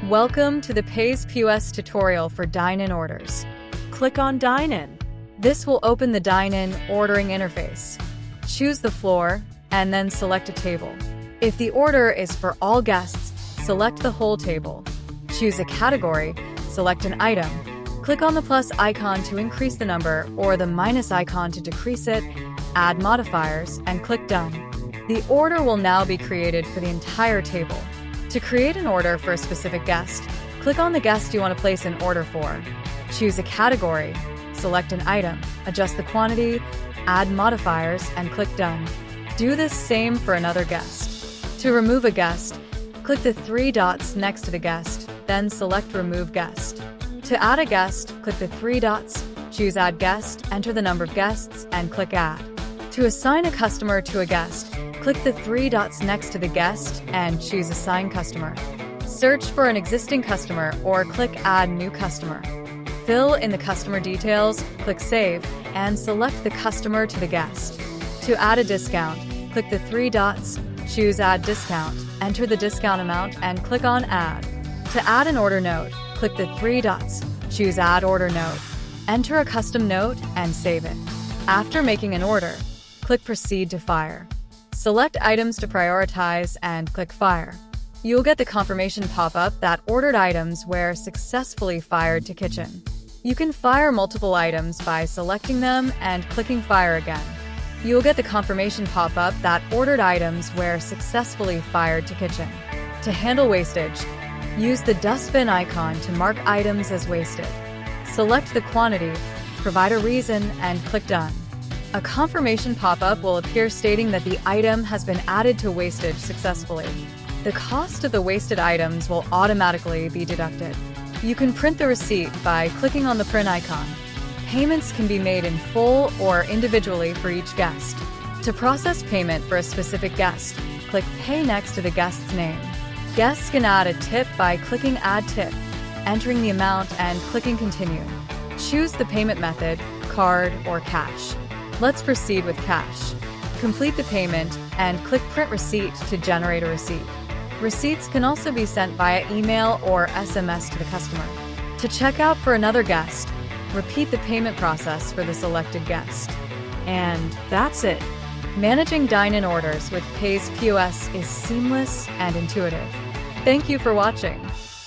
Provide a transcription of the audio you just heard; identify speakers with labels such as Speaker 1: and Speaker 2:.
Speaker 1: Welcome to the PAYS POS tutorial for Dine-In orders. Click on Dine-In. This will open the Dine-In ordering interface. Choose the floor, and then select a table. If the order is for all guests, select the whole table. Choose a category, select an item. Click on the plus icon to increase the number or the minus icon to decrease it, add modifiers, and click Done. The order will now be created for the entire table. To create an order for a specific guest, click on the guest you want to place an order for. Choose a category, select an item, adjust the quantity, add modifiers, and click Done. Do this same for another guest. To remove a guest, click the three dots next to the guest, then select Remove Guest. To add a guest, click the three dots, choose Add Guest, enter the number of guests, and click Add. To assign a customer to a guest, click the three dots next to the guest and choose Assign Customer. Search for an existing customer or click Add New Customer. Fill in the customer details, click Save, and select the customer to the guest. To add a discount, click the three dots, choose Add Discount, enter the discount amount, and click on Add. To add an order note, click the three dots, choose Add Order Note, enter a custom note, and save it. After making an order, click Proceed to Fire. Select items to prioritize and click Fire. You'll get the confirmation pop-up that ordered items were successfully fired to kitchen. You can fire multiple items by selecting them and clicking Fire again. You'll get the confirmation pop-up that ordered items were successfully fired to kitchen. To handle wastage, use the dustbin icon to mark items as wasted. Select the quantity, provide a reason, and click Done. A confirmation pop-up will appear stating that the item has been added to wastage successfully. The cost of the wasted items will automatically be deducted. You can print the receipt by clicking on the print icon. Payments can be made in full or individually for each guest. To process payment for a specific guest, click Pay next to the guest's name. Guests can add a tip by clicking Add Tip, entering the amount, and clicking Continue. Choose the payment method, card or cash. Let's proceed with cash. Complete the payment and click Print Receipt to generate a receipt. Receipts can also be sent via email or SMS to the customer. To check out for another guest, repeat the payment process for the selected guest. And that's it. Managing dine-in orders with PAYS POS is seamless and intuitive. Thank you for watching.